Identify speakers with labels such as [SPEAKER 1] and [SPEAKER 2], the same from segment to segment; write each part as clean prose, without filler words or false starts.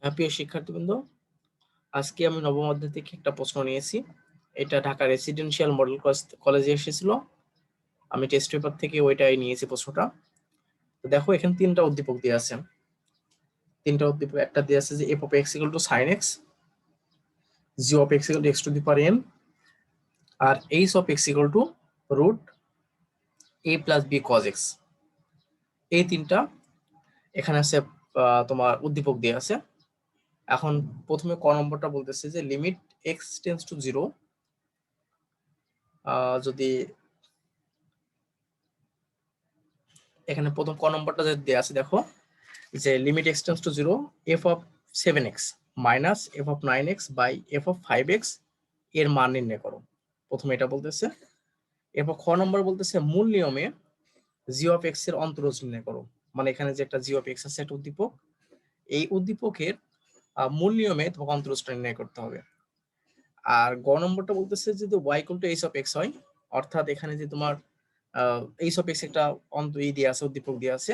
[SPEAKER 1] প্রিয় শিক্ষার্থীবৃন্দ, আজকে আমি নবম অধ্যায় থেকে একটা প্রশ্ন নিয়েছি। এটা ঢাকা রেসিডেন্সিয়াল মডেল কলেজে এসেছিল। আমি টেস্ট পেপার থেকে ওইটাই নিয়েছি প্রশ্নটা। তো দেখো, এখানে তিনটা উদ্দীপক দিয়ে আছে। তিনটা উদ্দীপক, একটা দিয়ে আছে যে f of x equal to sine x, g of x equal to x to the power n, আর h of x equal to root a plus b cos x. এই তিনটা এখানে আছে, তোমার উদ্দীপক দিয়ে আছে। এখন প্রথমে ক নম্বরটা বলতেছে যে limit x tends to zero, যদি এখানে প্রথম ক নম্বরটা যে দেওয়া আছে, দেখো যে limit x tends to zero f of 7x minus f of 9x by f of 5x এর মান নির্ণয় করো। প্রথমে এটা বলতেছে। এরপর খ নম্বর বলতেছে মূল নিয়মে জি অফ এক্স এর অন্তরজ নির্ণয় করো। মানে এখানে যে একটা জি অফ এক্স আছে, একটা উদ্দীপক, এই উদ্দীপকের মূল নিয়মে তোমাকে অন্তরজটা নির্ণয় করতে হবে। আর গ নম্বরটা বলতেছে যদি y equal to h of x হয়, অর্থাৎ এখানে যে তোমার এইচ অফ এক্স একটা দিয়ে আছে, উদ্দীপক দিয়ে আছে,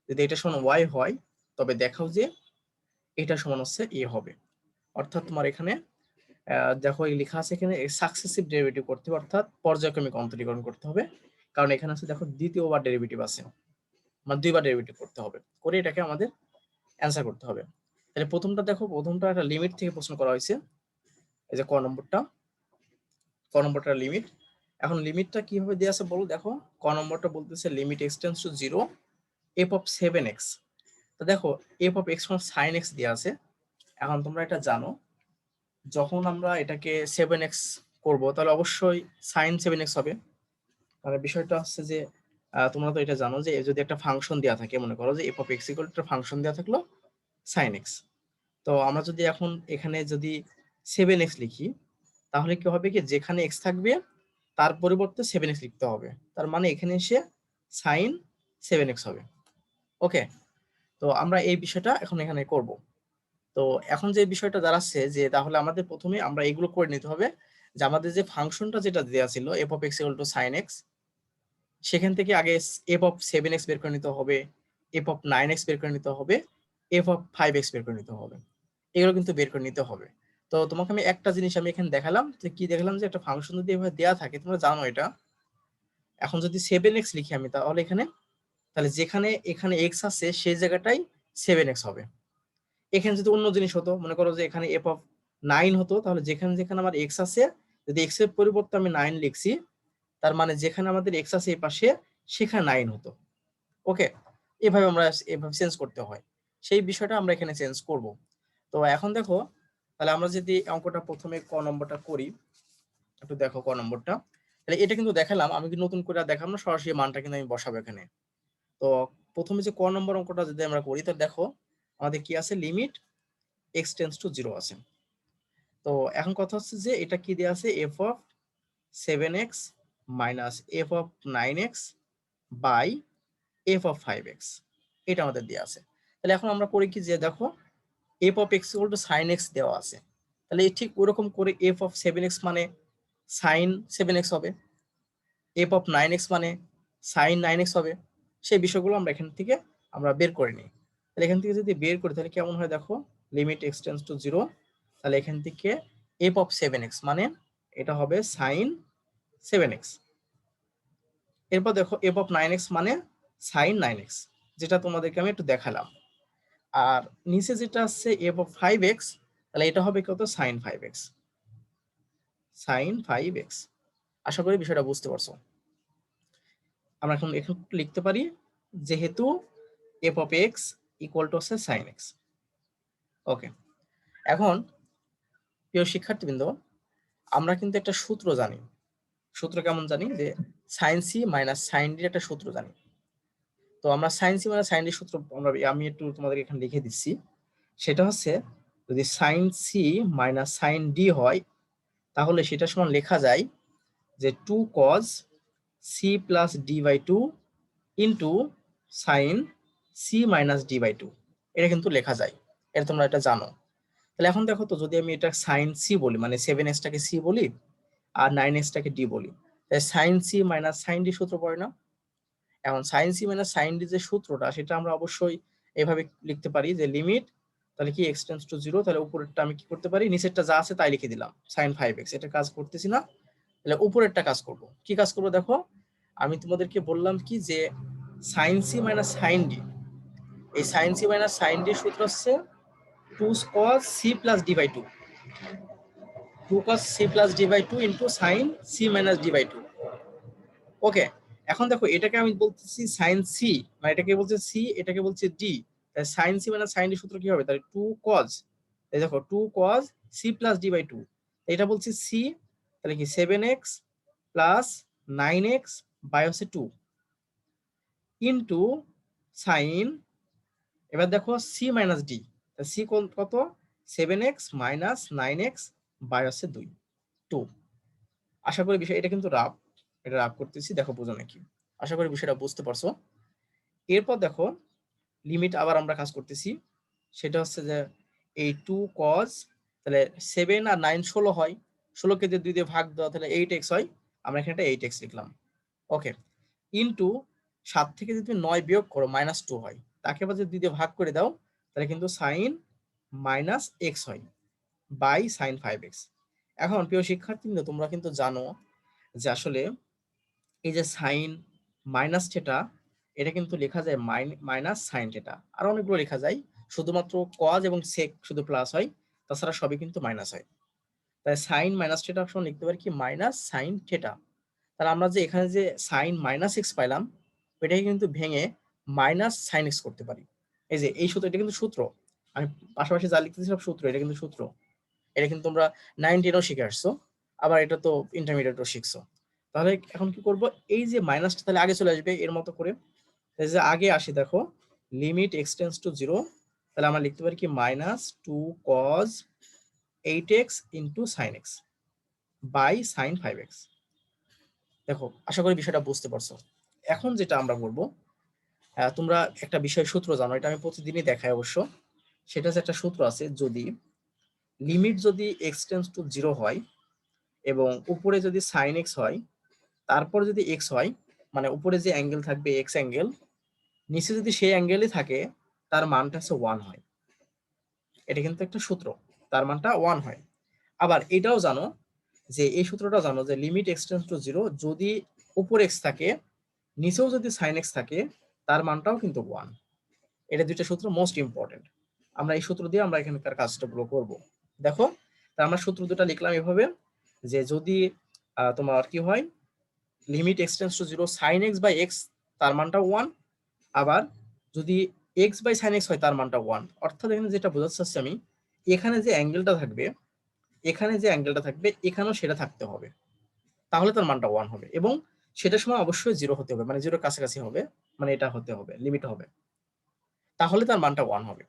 [SPEAKER 1] যদি এটা সমান ওয়াই হয় তবে দেখাও যে এটা সমান হচ্ছে এ হবে। অর্থাৎ তোমার এখানে দেখো লেখা আছে এখানে সাকসেসিভ ডেরিভেটিভ করতে হবে, অর্থাৎ পর্যায়ক্রমিক অন্তরীকরণ করতে হবে। কারণ এখানে আছে দেখো দ্বিতীয়বার ডেরিভেটিভ আছে, মানে দুইবার ডেরিভেটিভ করতে হবে, করে এটাকে আমাদের অ্যান্সার করতে হবে। তাহলে প্রথমটা দেখো, প্রথমটা একটা লিমিট থেকে প্রশ্ন করা হয়েছে। এই যে ক নম্বরটা লিমিট। এখন লিমিটটা কিভাবে দেওয়া আছে বলো। দেখো ক নম্বরটা বলতেছে limit x tends to zero f of 7x। তো দেখো f of x sine x দেওয়া আছে। এখন তোমরা এটা জানো, যখন আমরা এটাকে 7x করব তাহলে অবশ্যই সাইন 7x হবে। মানে বিষয়টা হচ্ছে যে তোমরা তো এটা জানো যে যদি একটা ফাংশন দেওয়া থাকে, মনে করো যে f of x equal two function দেওয়া থাকলো সাইন এক্স, তো আমরা যদি এখন এখানে যদি 7x লিখি, তাহলে কি হবে কি যেখানে এক্স থাকবে তার পরিবর্তে 7x লিখতে হবে। তার মানে এখানে এসে সাইন 7x হবে। ওকে, তো আমরা এই বিষয়টা এখন এখানে করব। তো এখন যে বিষয়টা দাঁড়াচ্ছে যে তাহলে আমাদের প্রথমে আমরা এগুলো করে নিতে হবে যে আমাদের যে ফাংশনটা যেটা দেওয়া ছিল f of x equal to sine x, সেখান থেকে আগে এফ অফ 7x বের করে নিতে হবে, এফ অফ 9x বের করে নিতে হবে, এফ অফ 5x বের করে নিতে হবে। এগুলো কিন্তু বের করে নিতে হবে। তো তোমাকে আমি একটা জিনিস আমি এখানে দেখালাম, যে কি দেখালাম, যে একটা ফাংশন যদি এভাবে দেওয়া থাকে, তোমরা জানো এটা। এখন যদি 7x লিখি আমি, তাহলে তাহলে যেখানে এখানে এক্স আছে সেই জায়গাটাই 7x হবে। এখানে যদি অন্য জিনিস হতো, মনে করো যে এখানে এফ অফ 9 হতো, তাহলে যেখানে যেখানে আমার এক্স আছে, যদি এক্স এর পরিবর্তে আমি 9 লিখছি, তার মানে যেখানে আমাদের এক্স আছে এই পাশে সেখানে 9 হতো। ওকে, এভাবে আমরা এভাবে চেঞ্জ করতে হয়, সেই বিষয়টা আমরা এখানে চেঞ্জ করব। তো এখন দেখো, তাহলে আমরা যদি অঙ্কটা প্রথমে ক নম্বরটা করি, একটু দেখো ক নম্বরটা। তাহলে এটা কিন্তু দেখালাম, আমি কিন্তু নতুন করে দেখালাম না, সরাসরি মানটা কিন্তু আমি বসাবো এখানে। তো প্রথমে যে ক নম্বর অঙ্কটা যদি আমরা করি, তো দেখো আমাদের কি আছে, limit x tends to zero আছে। তো এখন কথা হচ্ছে যে এটা কি দেওয়া আছে, f of 7x minus f of 9x by f of 5x, এটা আমাদের দেওয়া আছে। তাহলে এখন আমরা করি কি, যে দেখো f of x equal to sine x দেওয়া আছে, তাহলে ঠিক ওরকম করে এফ অফ 7x মানে সাইন 7x হবে, এফ অফ 9x মানে সাইন 9x হবে। সেই বিষয়গুলো আমরা এখান থেকে আমরা বের করে নিই। তাহলে এখান থেকে যদি বের করি তাহলে কেমন হয়, দেখো limit x tends to zero, তাহলে এখান থেকে এফ অফ 7x মানে এটা হবে সাইন 7x। এরপর দেখো এফ অফ 9x মানে সাইন 9x, যেটা তোমাদেরকে আমি একটু দেখালাম। আর নিচে যেটা আছে এফ অফ 5x, তাহলে এটা হবে কত, সাইন 5x, সাইন 5x। আশা করি বিষয়টা বুঝতে পারছো। আমরা এখন এখানে লিখতে পারি যেহেতু F of x equal to হচ্ছে সাইন এক্স। ওকে, এখন প্রিয় শিক্ষার্থীবৃন্দ, আমরা কিন্তু একটা সূত্র জানি। সূত্র কেমন জানি, যে sine c minus sine d একটা সূত্র জানি। তো আমরা sine c minus sine d সূত্র আমি একটু তোমাদের এখানে লিখে দিচ্ছি। সেটা হচ্ছে যদি sine c minus sine d হয়, তাহলে সেটা সমান লেখা যায় যে 2 cos c plus d by 2 into sine c minus d by 2, এটা কিন্তু লেখা যায়। এটা তোমরা এটা জানো। তাহলে এখন দেখো তো, যদি আমি এটা সাইন সি বলি, মানে 7x টাকে সি বলি আর 9x টাকে ডি বলি, তাহলে sine c minus sine d সূত্র পড়ে না? এখন sine c minus sine d যে সূত্রটা, সেটা আমরা অবশ্যই এভাবে লিখতে পারি যে লিমিট তাহলে কি x টেন্ডস টু 0, তাহলে উপরেরটা আমি কি করতে পারি, নিচেরটা যা আছে তাই লিখে দিলাম, sin 5x। এটা কাজ করতেছি না, তাহলে উপরেরটা কাজ করব। কি কাজ করব দেখো, আমি তোমাদেরকে বললাম কি যে sin c minus sin d, এই sin c minus sin d সূত্র হচ্ছে 2 cos c plus d by 2, 2 cos c plus d by 2 into sin c minus d by 2। Okay, এখন দেখো এটাকে আমি বলতেছি sin c, মানে এটাকে বলছে c, এটাকে বলছে d, তাহলে sin c minus sin d সূত্র কি হবে, তাহলে 2 cos, এই দেখো 2 cos c plus d by 2, এটা বলছি c, তাহলে কি 7x প্লাস 9x বাই হচ্ছে 2 ইনটু sin, এবার দেখো c মাইনাস d, c কত, 7x মাইনাস 9x বাই হচ্ছে 2। আশা করি বিষয়, এটা কিন্তু রাফ, এটা রাফ করতেছি, দেখো বোঝো নাকি, আশা করি বিষয়টা বুঝতে পারছো। এরপর দেখো লিমিট আবার আমরা কাজ করতেছি, সেটা হচ্ছে যে এই 2 cos, তাহলে 7 আর 9 16 হয়, 16 কে 2 দিয়ে ভাগ দাও তাহলে 8x হয়, আমরা এখানে 8x লিখলাম। ওকে, ইনটু 7 থেকে যদি 9 বিয়োগ করো -2 হয়, তাকে আবার যদি 2 দিয়ে ভাগ করে দাও তাহলে কিন্তু sin মাইনাস x হয় বাই sin 5x। এখন প্রিয় শিক্ষার্থীবৃন্দ, তোমরা কিন্তু জানো যে আসলে এই যে সাইন মাইনাস থিটা, এটা কিন্তু লেখা যায় মাইনাস সাইন থিটা, আর অনেকগুলো লেখা যায়, শুধুমাত্র কজ এবং সেক শুধু প্লাস হয়, তাছাড়া সবই কিন্তু মাইনাস হয়। তাই সাইন মাইনাস থিটা অপশন লিখতে পারি কি মাইনাস সাইন থিটা। তাহলে আমরা যে এখানে যে সাইন মাইনাস এক্স পাইলাম, এটাকে কিন্তু ভেঙে মাইনাস সাইন এক্স করতে পারি। এই যে এই সূত্র, এটা কিন্তু সূত্র, আমি পাশাপাশি যা লিখতেছি সব সূত্র, এটা কিন্তু সূত্র, এটা কিন্তু তোমরা 9-10ও শিখে আসছো, আবার এটা তো ইন্টারমিডিয়েটও শিখছো। তাহলে এখন কি করব, এই যে মাইনাসটা তাহলে আগে চলে আসবে এর মতো করে, এই যে আগে আসি দেখো লিমিট x টেন্ডস টু 0, তাহলে আমরা লিখতে পারি কি minus 2 cos 8x into sin x by sin 5x। দেখো আশা করি বিষয়টা বুঝতে পারছো। এখন যেটা আমরা করব, তোমরা একটা বিষয় সূত্র জানো, এটা আমি প্রতিদিনই দেখাই অবশ্য, সেটা যে একটা সূত্র আছে, যদি লিমিট যদি x টেন্ডস টু 0 হয় এবং উপরে যদি sin x হয়, তারপর যদি x হয়, মানে উপরে যে অ্যাঙ্গেল থাকবে x অ্যাঙ্গেল, নিচে যদি সেই অ্যাঙ্গেলই থাকে, তার মানটা হচ্ছে 1 হয়। এটা কিন্তু একটা সূত্র, তার মানটা 1 হয়। আবার এটাও জানো যে এই সূত্রটা জানো যে লিমিট x টেন্ডস টু 0, যদি উপরে x থাকে নিচেও যদি sin x থাকে, তার মানটাও কিন্তু 1। এটা দুইটা সূত্র মোস্ট ইম্পর্টেন্ট, আমরা এই সূত্র দিয়ে আমরা এখানকার কাজটা পুরো করব। দেখো, তা আমরা সূত্র দুটো লিখলাম এভাবে, যে যদি তোমার কি হয়, limit x tends to 0 sin x by x, তার মানটা 1, আবার যদি x বাই sin x হয় তার মানটা 1। অর্থাৎ এখানে যেটা বোঝাতে চাচ্ছি আমি, এখানে যে অ্যাঙ্গেলটা থাকবে, এখানে যে অ্যাঙ্গেলটা থাকবে এখানেও সেটা থাকতে হবে, তাহলে তার মানটা 1 হবে, এবং সেটার সময় অবশ্যই 0 হতে হবে, মানে 0 কাছাকাছি হবে, মানে এটা হতে হবে, লিমিট হবে, তাহলে তার মানটা 1 হবে।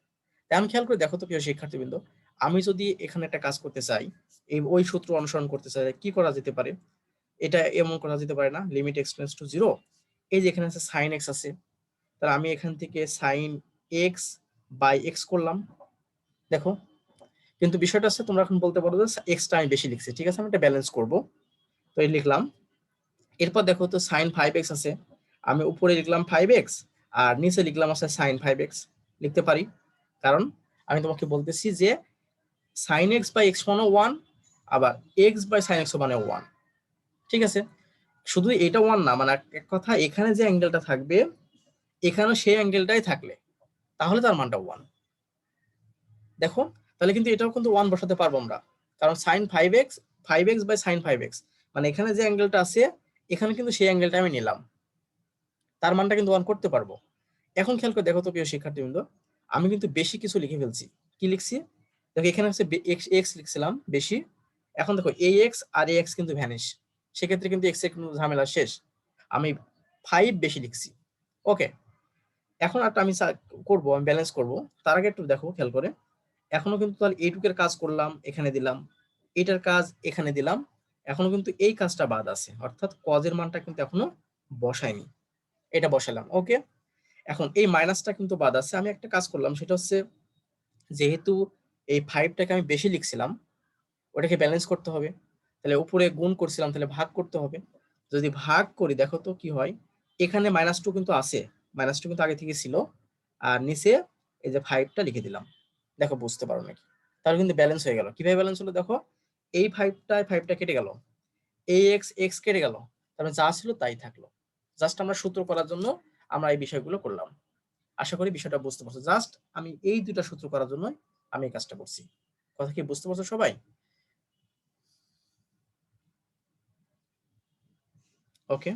[SPEAKER 1] এখন খেয়াল করে দেখো তো প্রিয় শিক্ষার্থীবৃন্দ, আমি যদি এখানে একটা কাজ করতে চাই, এই ওই সূত্র অনুসরণ করতে চাই, কি করা যেতে পারে, এটা এমন করা যেতে পারে না, লিমিট x টেন্ডস টু 0, এই যে এখানে আছে sin x আছে, তাহলে আমি এখান থেকে sin x বাই x করলাম। দেখো, কিন্তু বিষয়টা আছে, তোমরা এখন বলতে পারো যে এক্সটা আমি বেশি লিখছি, ঠিক আছে, আমি এটা ব্যালেন্স করব, তো এই লিখলাম। এরপর দেখো তো sin 5x আছে, আমি উপরে লিখলাম 5x আর নিচে লিখলাম আছে sin 5x, লিখতে পারি, কারণ আমি তোমাকে বলতেছি যে sin x বাই x মানে 1, আবার x বাই sin x মানে 1, ঠিক আছে। শুধু এটা 1 না, মানে এক কথা এখানে যে অ্যাঙ্গেলটা থাকবে এখানেও সেই অ্যাঙ্গেলটাই থাকলে তাহলে তার মানটা 1। দেখো, তাহলে কিন্তু এটাও কিন্তু 1 বসাতে পারবো আমরা, কারণ sin 5x, 5x by sin 5x, মানে এখানে যে অ্যাঙ্গেলটা আছে এখানে কিন্তু সেই অ্যাঙ্গেলটা আমি নিলাম, তার মানটা কিন্তু 1 করতে পারবো। এখন খেয়াল করে দেখো তো প্রিয় শিক্ষার্থীবৃন্দ, আমি কিন্তু বেশি কিছু লিখে ফেলছি। কি লিখছি দেখো, এখানে হচ্ছে x লিখছিলাম বেশি, এখন দেখো ax আর ax কিন্তু ভ্যানিশ, সেক্ষেত্রে কিন্তু x এর কিন্তু ঝামেলা শেষ, আমি 5 বেশি লিখছি। ওকে, এখন একটা আমি করবো, আমি ব্যালেন্স করব, তার আগে একটু দেখো খেয়াল করে, এখনো কিন্তু তাহলে এইটুকের কাজ করলাম, এখানে দিলাম, এটার কাজ এখানে দিলাম, এখনো কিন্তু এই কাজটা বাদ আছে, অর্থাৎ কজের মানটা কিন্তু এখনো বসাইনি, এটা বসালাম। ওকে, এখন এই মাইনাসটা কিন্তু বাদ আছে, আমি একটা কাজ করলাম, সেটা হচ্ছে যেহেতু এই 5টাকে আমি বেশি লিখছিলাম, ওটাকে ব্যালেন্স করতে হবে, তাহলে উপরে গুণ করছিলাম, তাহলে ভাগ করতে হবে। যদি ভাগ করি দেখো তো কি হয়, এখানে -2 কিন্তু আছে, -2 কিন্তু আগে থেকে ছিল, আর নিচে এই যে 5টা লিখে দিলাম। দেখো বুঝতে পারো নাকি? তাহলে কিন্তু ব্যালেন্স হয়ে গেল। কিভাবে ব্যালেন্স হলো দেখো, এই 5টা কেটে গেল, এই এক্স কেটে গেল, তাহলে যা ছিল তাই থাকলো। জাস্ট আমরা সূত্র করার জন্য আমরা এই বিষয়গুলো করলাম। আশা করি বিষয়টা বুঝতে পারছো। জাস্ট আমি এই দুইটা সূত্র করার জন্য আমি এই কাজটা করছি। কথা কি বুঝতে পারছো সবাই? ওকে,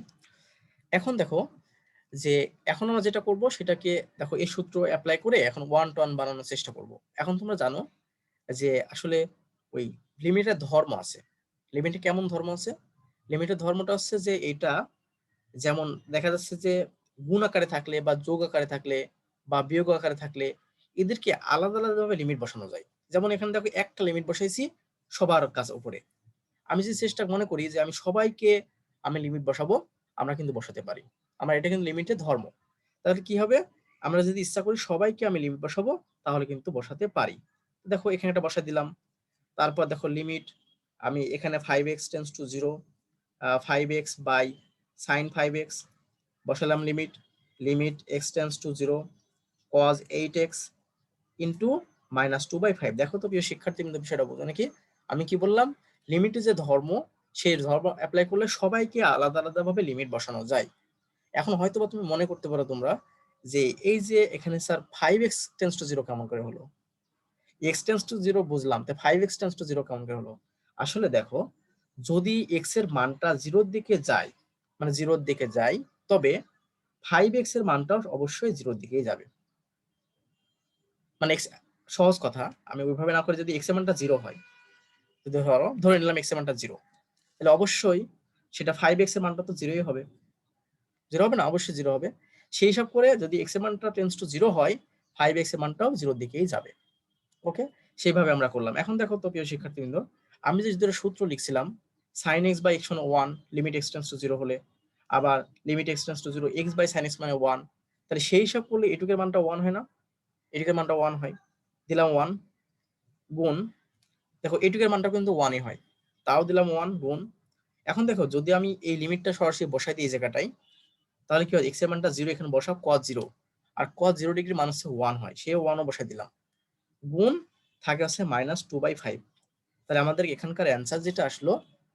[SPEAKER 1] এখন দেখো যে এখন আমরা যেটা করব সেটাকে দেখো এই সূত্র অ্যাপ্লাই করে এখন ওয়ান টু ওয়ান বানানোর চেষ্টা করব। এখন তোমরা জানো যে আসলে ওই লিমিটের ধর্ম আছে। লিমিটে কেমন ধর্ম আছে? লিমিটের ধর্মটা হচ্ছে যে এটা যেমন দেখা যাচ্ছে যে গুণ আকারে থাকলে বা যোগ আকারে থাকলে বা বিয়োগ আকারে থাকলে এদেরকে আলাদা আলাদা ভাবে লিমিট বসানো যায়। যেমন এখানে দেখো একটা লিমিট বসাইছি সবার কাছে উপরে। আমি যে চেষ্টা মনে করি যে আমি সবাইকে আমি লিমিট বসাবো, আমরা কিন্তু বসাতে পারি। আমরা এটা কিন্তু লিমিটের ধর্ম। তাহলে কি হবে, আমরা যদি ইচ্ছা করি সবাইকে আমি লিমিট বসাবো তাহলে কিন্তু বসাতে পারি। দেখো এখানে একটা বসাই দিলাম। তারপর দেখো লিমিট আমি এখানে 5x tense to 0 5x by sine 5x বসালাম limit. Limit x tends to 0 cos 8x into -2/5। দেখো তো প্রিয় শিক্ষার্থী কিন্তু বিষয়টা বোঝো নাকি? আমি কি বললাম, লিমিটের যে ধর্ম সেই ধর্ম অ্যাপ্লাই করলে সবাইকে আলাদা আলাদা ভাবে লিমিট বসানো যায়। এখন হয়তো বা তুমি মনে করতে পারো তোমরা যে এই যে এখানে স্যার 5x টেন্স টু 0 কেমন করে হলো? x টেন্স টু 0 বুঝলাম, তো 5x টেন্স টু 0 কেমন করে হলো? আসলে দেখো, যদি x এর মানটা 0 দিকে যায়, মানে 0 দিকে যায়, তবে 5x এর মানটাও অবশ্যই 0 দিকেই যাবে। মানে সহজ কথা, আমি ওইভাবে না করে যদি x এর মানটা 0 হয়, যদি ধরে নিলাম x এর মানটা 0, তাহলে অবশ্যই সেটা 5x এর মানটা তো 0ই হবে। 0 হবে না? অবশ্যই 0 হবে। সেই হিসাব করে যদি x এর মানটা টেন্স টু 0 হয়, 5x এর মানটাও 0 দিকেই যাবে। ওকে, সেইভাবে আমরা করলাম। এখন দেখো তো প্রিয় শিক্ষার্থীবৃন্দ, আমি যে দুটো সূত্র লিখছিলাম, sin x বাই x সমান 1 লিমিট x টেন্স টু 0 হলে, আবার limit x tends to 0 x by sin x মানে 1, তাহলে সেই হিসাব করলে এটুকের মানটা 1 হয় না? এটুকের মানটা 1 হয়। দিলাম 1 গুণ, দেখো এটুকের মানটা কিন্তু 1ই হয়, তাও দিলাম 1 গুণ। এখন দেখো যদি আমি এই লিমিটটা সরাসরি বসাই দিই এই জায়গাটায়, তাহলে কি হয়, x এর মানটা 0 এখানে বসাও cos 0, আর cos 0 ডিগ্রি মান হচ্ছে 1 হয়, সে 1ও বসাই দিলাম, গুণ থাকে আছে -2/5। তাহলে আমাদের এখানকার অ্যান্সার যেটা আসলো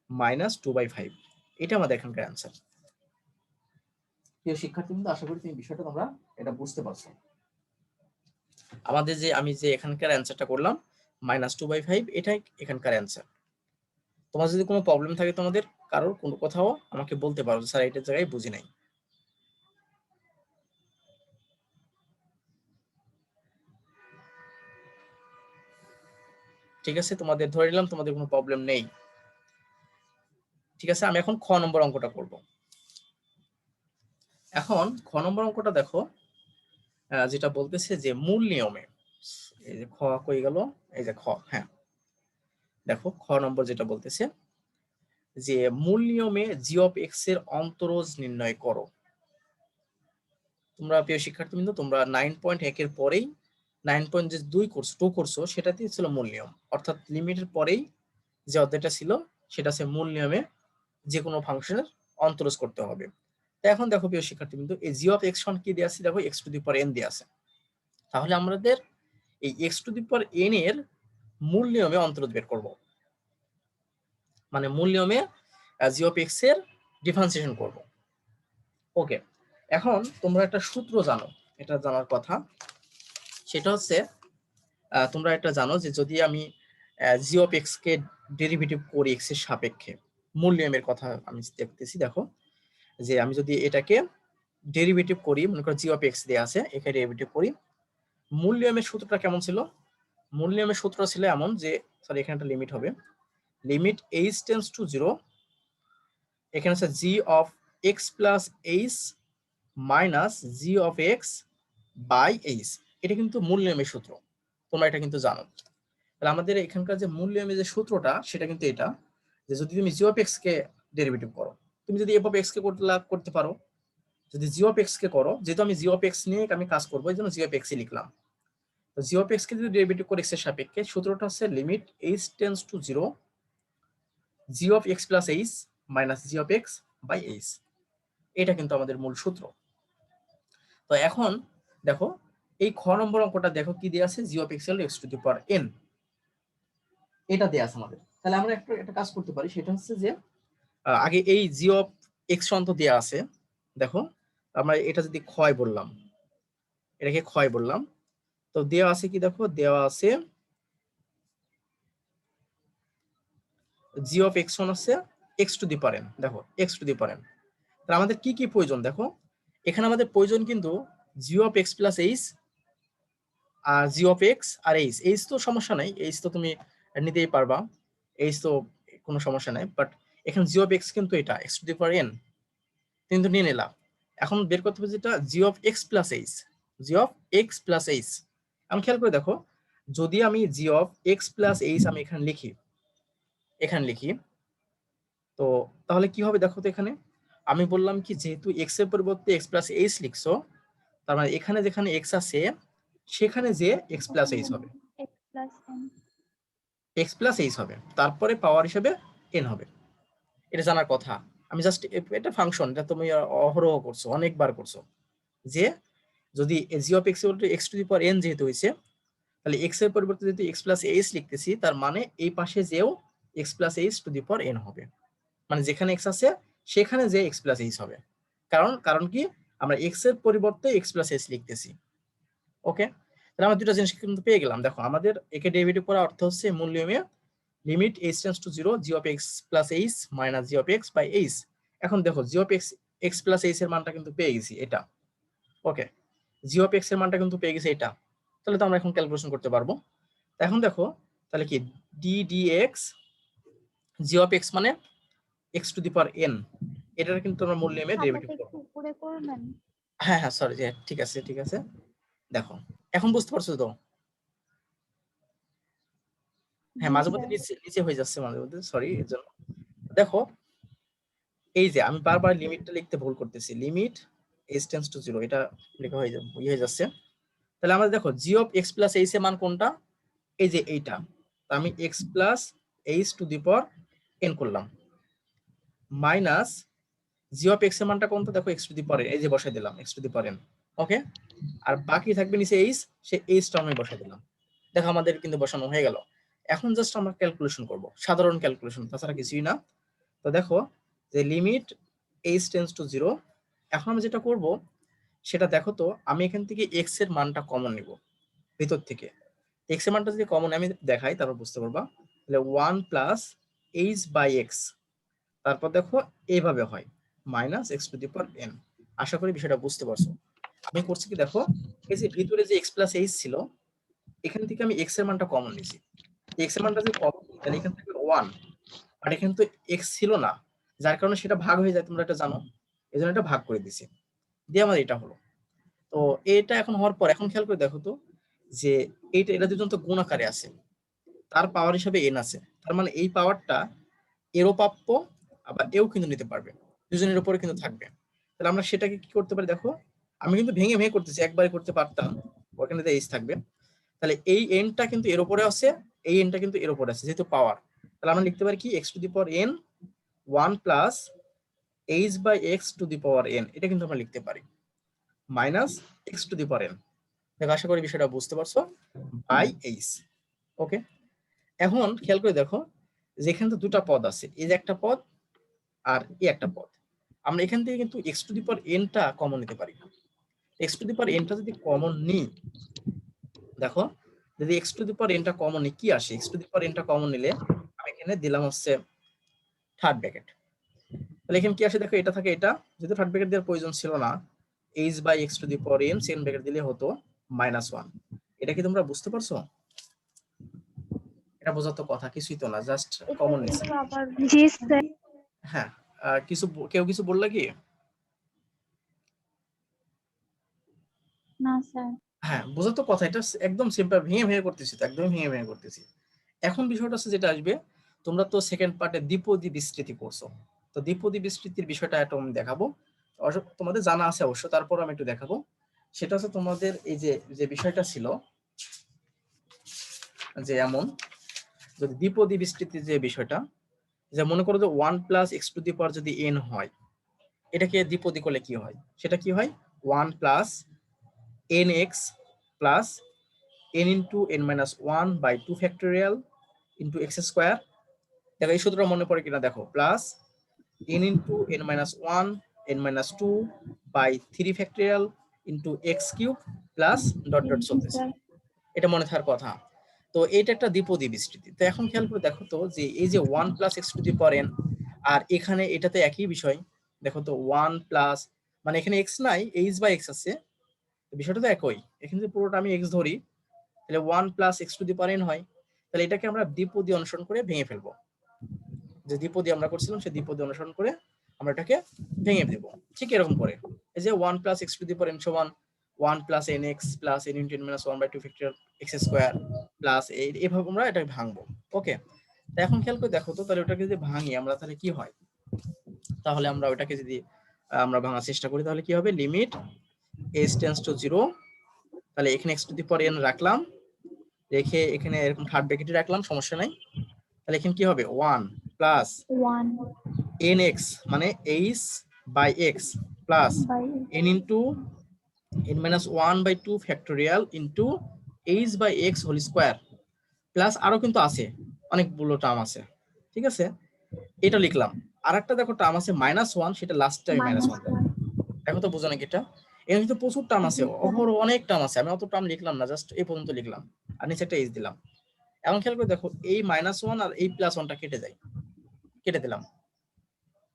[SPEAKER 1] -2/5, এটা আমাদের এখানকার অ্যান্সার। প্রিয় শিক্ষার্থী কিন্তু আশা করি তুমি বিষয়টা তোমরা এটা বুঝতে পারছো। আমাদের যে আমি যে এখানকার অ্যান্সারটা করলাম -2/5, এটাই এখানকার অ্যান্সার। তোমার যদি কোনো প্রবলেম থাকে তোমাদের কারোর কোনো কোথাও আমাকে বলতে পারো, স্যার এটার জায়গায় বুঝি নাই। ঠিক আছে, তোমাদের ধরে নিলাম তোমাদের কোনো প্রবলেম নেই। ঠিক আছে, আমি এখন খ নম্বর অঙ্কটা করব। এখন খ নম্বর অঙ্কটা দেখো, যেটা বলতেছে যে মূল নিয়মে, এই যে খ কই গেল, এই যে খ, হ্যাঁ দেখো খ নম্বর যেটা বলতেছে যে মূল নিয়মে g অফ x এর অন্তরজ নির্ণয় করো। তোমরা প্রিয় শিক্ষার্থীবৃন্দ তোমরা 9.1 এর পরেই 9.2 কোর্স 2 করছো, সেটাতেই ছিল মূল নিয়ম, অর্থাৎ লিমিটের পরেই যে অধ্যায়টা ছিল সেটা হচ্ছে মূল নিয়মে যে কোনো ফাংশনের অন্তরজ করতে হবে। তো এখন দেখো প্রিয় শিক্ষার্থীবৃন্দ, এই g অফ x সমান কি দেয়া আছে, দেখো x two the power n দেয়া আছে। তাহলে আমাদের এই x two the power n এর মূল নিয়মে অন্তরজ বের করব, মানে মূল নিয়মে g অফ x এর ডিফারেন্সিয়েশন করব। ওকে, এখন তোমরা একটা সূত্র জানো, এটা জানার কথা, সেটা হচ্ছে তোমরা এটা জানো যে যদি আমি g of x K derivative করি x এর সাপেক্ষে, মূল নিয়মের কথা আমি দেখতেছি, দেখো যে আমি যদি এটাকে ডেরিভেটিভ করি, মনে করো g অফ x দেয়া আছে, এখানে ডেরিভেটিভ করি, মূল নিয়মের সূত্রটা কেমন ছিল? মূল নিয়মের সূত্র ছিল এমন যে, সরি এখানে একটা লিমিট হবে, লিমিট h টেন্স টু 0, এখানে আছে g of x plus h minus g of x by h। এটা কিন্তু মূল নিয়মের সূত্র, তোমরা এটা কিন্তু জানো। তাহলে আমাদের এখানকার যে মূল নিয়মের যে সূত্রটা সেটা কিন্তু এটা, যে যদি তুমি g of x K derivative করো, তুমি যদি f অফ x কে করতে পারো, যদি g অফ x কে করো, যেহেতু আমি g অফ x নিয়ে আমি কাজ করবো এই জন্য g অফ x ই লিখলাম। তো g অফ x কে যদি ডেরিভেটিভ করে x এর সাপেক্ষে, সূত্রটা হচ্ছে limit h tends to 0 g of x plus h minus g of x by h। এটা কিন্তু আমাদের মূল সূত্র। তো এখন দেখো এই খ নম্বর অঙ্কটা দেখো কি দেয়া আছে, জি অফ এক্স হলো x to the power n, এটা দেয়া আছে আমাদের। তাহলে আমরা একটা কাজ করতে পারি, সেটা হচ্ছে যে আগে এই জি অফ এক্স অন্ত দেয়া আছে, দেখো আমরা এটা যদি ক্ষয় বললাম, এটাকে ক্ষয় বললাম, তো দেওয়া আছে কি দেখো, দেওয়া আছে জি অফ এক্স ওয়ান হচ্ছে X to the power N, দেখো X to the power N. তাহলে আমাদের কি কি প্রয়োজন দেখো, এখানে আমাদের প্রয়োজন কিন্তু G of x plus H, আর জি অফ এক্স আর এইচ, এইচ তো সমস্যা নাই, এইচ তো তুমি নিতেই পারবা, এইচ তো কোনো সমস্যা নাই, বাট এখানে জি অফ এক্স কিন্তু এটা X to the power N কিন্তু নিয়ে নিলাম। এখন বের করতে হবে যেটা G of x plus H, G of x plus H. আমি খেয়াল করে দেখো, যদি আমি G of x plus H আমি এখানে লিখি, তো তাহলে কি হবে দেখো তো, এখানে আমি বললাম কি যেহেতু এক্স এর পরিবর্তে এক্স প্লাস এইচ লিখছো, তার মানে এখানে যেখানে এক্স আছে সেখানে যে এক্স প্লাস এইচ হবে, এক্স প্লাস এইচ হবে, তারপরে পাওয়ার হিসেবে এন হবে। এটা জানার কথা। আমি জাস্ট এটা ফাংশন, এটা তুমি অহরহ করছো, অনেকবার করছো, যে যদি G of x X to the power N যেহেতু হয়েছে, তাহলে এক্স এর পরিবর্তে যদি এক্স প্লাস এইচ লিখতেছি, তার মানে এই পাশে যেও x plus H two the power N হবে, মানে যেখানে এক্স আছে সেখানে যে এক্স প্লাস এইচ হবে। কারণ কি, আমরা এক্স এর পরিবর্তে এক্স প্লাস এইচ লিখতেছি। ওকে, তাহলে আমরা দুটো জিনিস কিন্তু পেয়ে গেলাম। দেখো আমাদের একে ডেরিভেটিভ করার অর্থ হচ্ছে মূল নিয়মে limit h tends to zero g of x plus h minus g of x by h. এখন দেখো g of x x plus h এর মানটা কিন্তু পেয়ে গেছি এটা। ওকে, জি অফ এক্স এর মানটা কিন্তু পেয়ে গেছি এটা, তাহলে তো আমরা এখন ক্যালকুলেশন করতে পারবো। এখন দেখো তাহলে কি d d x g of x মানে x to the power n, এটার কিন্তু আমরা মূল নিয়মে ডেরিভেটিভ করব। হ্যাঁ হ্যাঁ সরি, যে ঠিক আছে ঠিক আছে, দেখো এখন বুঝতে পারছো তো? হ্যাঁ মাঝে মধ্যে নিচে নিচে হয়ে যাচ্ছে মাঝে মধ্যে, সরি এর জন্য। দেখো এই যে আমি বারবার লিমিটটা লিখতে ভুল করতেছি, limit h tends to zero, এটা লেখা হয়ে যাচ্ছে। তাহলে আমরা দেখো g of x plus h এর মান কোনটা, এই যে এইটা, আমি x plus H two the power N করলাম, মাইনাস জি অফ এক্স এর মানটা কোনটা দেখো এক্স টু দি পাওয়ার, এই যে বসাই দিলাম x to the power n. Okay, আর বাকি থাকবে নিচে এইচ, সে এইচটা আমি বসাই দিলাম। দেখো আমাদের কিন্তু বসানো হয়ে গেল। এখন জাস্ট আমরা ক্যালকুলেশন করব, সাধারণ ক্যালকুলেশন, তাছাড়া কিছুই না। তো দেখো যে limit h tends to zero, এখন আমি যেটা করব সেটা দেখো তো, আমি এখান থেকে এক্স এর মানটা কমন নিব ভিতর থেকে। এক্স এর মানটা যদি কমন আমি দেখাই তারপর বুঝতে পারবা। তাহলে one plus h by x, তারপর দেখো এইভাবে হয় minus x to the power n. আশা করি বিষয়টা বুঝতে পারছো। আমি করছি কি দেখো, এই যে ভিতরে যে এক্স প্লাস এইচ ছিল, এখান থেকে আমি এক্স এর মানটা কমন নিছি, এক্স এর মানটা যদি কমন নিই তাহলে এখান থেকে ওয়ান, আর এখানে তো এক্স ছিল না, যার কারণে সেটা ভাগ হয়ে যায়, তোমরা এটা জানো, এই জন্য এটা ভাগ করে দিছি, দিয়ে আমার এটা হলো। তো এটা এখন হওয়ার পর এখন খেয়াল করে দেখো তো, যে এটা দুজন তো গুণ আকারে আছে, তার পাওয়ার হিসাবে এন আছে, তার মানে এই পাওয়ারটা এরও প্রাপ্য, আবার এও কিন্তু নিতে পারবে, দুজনের উপরে কিন্তু থাকবে। তাহলে আমরা সেটাকে কি করতে পারি দেখো, আমি কিন্তু ভেঙে ভেঙে করতেছি, একবারে করতে পারতাম, ওখানে এইচ থাকবে, তাহলে এই এনটা কিন্তু এর উপরে আছে, এই এনটা কিন্তু এর উপরে আছে যেহেতু পাওয়ার, তাহলে আমরা লিখতে পারি কি x to the power n one plus h by x to the power n, এটা কিন্তু আমরা লিখতে পারি minus x to the power N. দেখো আশা করি বিষয়টা বুঝতে পারছো, বাই এইচ। ওকে, এখন খেয়াল করে দেখো যেখানে তো দুটা পদ আছে, এই যে একটা পদ আর এই একটা পদ, আমরা এখান থেকে কিন্তু এক্স টু দি পাওয়ার এনটা কমন নিতে পারি। এক্স টু দি পাওয়ার এনটা যদি কমন নিই, দেখো যদি এক্স টু দি পাওয়ার এনটা কমন নিই কি আসে, এক্স টু দি পাওয়ার এনটা কমন নিলে আমি এখানে দিলাম হচ্ছে থার্ড ব্র্যাকেট, তাহলে এখানে কি আসে দেখো, এটা থাকে এটা, যেহেতু থার্ড ব্র্যাকেট দেওয়ার প্রয়োজন ছিল না, h by x to the power n second bracket দিলে হতো মাইনাস ওয়ান। এটা কি তোমরা বুঝতে পারছো? এটা বোঝার তো কথা, কিছুই তো না, জাস্ট কমন নিছি।
[SPEAKER 2] জি স্যার।
[SPEAKER 1] হ্যাঁ, কেউ কিছু বললা কি?
[SPEAKER 2] না স্যার।
[SPEAKER 1] হ্যাঁ বোঝার তো কথা, এটা একদম সিম্পল, ভেঙে ভেঙে করতেছি তো, একদম ভেঙে ভেঙে করতেছি। এখন বিষয়টা হচ্ছে যেটা আসবে, তোমরা তো সেকেন্ড পার্টে দ্বিপদী বিস্তৃতি করছো, তো দ্বিপদী বিস্তৃতির বিষয়টা একটু আমি দেখাবো, তোমাদের জানা আছে অবশ্য, তারপর আমি একটু দেখাবো। সেটা হচ্ছে তোমাদের এই যে যে বিষয়টা ছিল, যে এমন যদি দ্বিপদী বিস্তৃতির যে বিষয়টা, যে মনে করো যে one plus x to the power যদি এন হয়, এটাকে দ্বিপদী করলে কি হয়, সেটা কি হয় one plus n x plus n into n minus one by two factorial into x square. দেখো এই সূত্রটা মনে পড়ে কিনা দেখো, plus n into n minus one n minus two by three factorial into x cube plus dot dot
[SPEAKER 2] জি
[SPEAKER 1] চলতেছে।
[SPEAKER 2] Sir.
[SPEAKER 1] এটা মনে থাকার কথা। তো এটা একটা দ্বিপদী বিস্তৃতি। তো এখন খেয়াল করে দেখো তো যে এই যে one plus x to the power n, আর এখানে এটাতে একই বিষয়। দেখো তো ওয়ান প্লাস, মানে এখানে এক্স নাই, এইচ বাই এক্স আছে, বিষয়টা তো একই। এখানে যদি পুরোটা আমি এক্স ধরি তাহলে one plus x to the power n হয়। তাহলে এটাকে আমরা দ্বিপদী অনুসরণ করে ভেঙে ফেলবো। যে দ্বিপদী আমরা করছিলাম সেই দ্বিপদী অনুসরণ করে আমরা এটাকে ভেঙে দেবো। ঠিক এরকম করে এই যে one plus x to the power n সমান one plus n x plus n into n minus one by two factorial x square plus এইভাবে আমরা এটাকে ভাঙবো। ওকে, তো এখন খেয়াল করে দেখো তো, তাহলে ওটাকে যদি ভাঙি আমরা তাহলে কি হয়, তাহলে আমরা ওটাকে যদি আমরা ভাঙার চেষ্টা করি তাহলে কি হবে, limit S tends to zero, তাহলে এখানে x to the power n রাখলাম, রেখে এখানে এরকম থার্ড ব্র্যাকেটে রাখলাম, সমস্যা নাই। তাহলে এখানে কি হবে, ওয়ান প্লাস
[SPEAKER 2] 1
[SPEAKER 1] এন এক্স মানে h by x plus
[SPEAKER 2] by
[SPEAKER 1] n into n minus 1 by 2 factorial into h by x whole square plus আরো কিন্তু আছে অনেকগুলো টার্ম আছে, ঠিক আছে, এটা লিখলাম। আর একটা দেখো টার্ম আছে মাইনাস ওয়ান, সেটা লাস্ট টাইম মাইনাস ওয়ান। দেখো তো বোঝো নাকি এটা, এর কিন্তু প্রচুর টার্ম আছে, অহরহ অনেক টার্ম আছে, আমি অত টার্ম লিখলাম না, জাস্ট এই পর্যন্ত লিখলাম আর নিচে একটা এইচ দিলাম। এখন খেয়াল করে দেখো এই মাইনাস ওয়ান আর এই প্লাস ওয়ানটা কেটে যায়, কেটে দিলাম,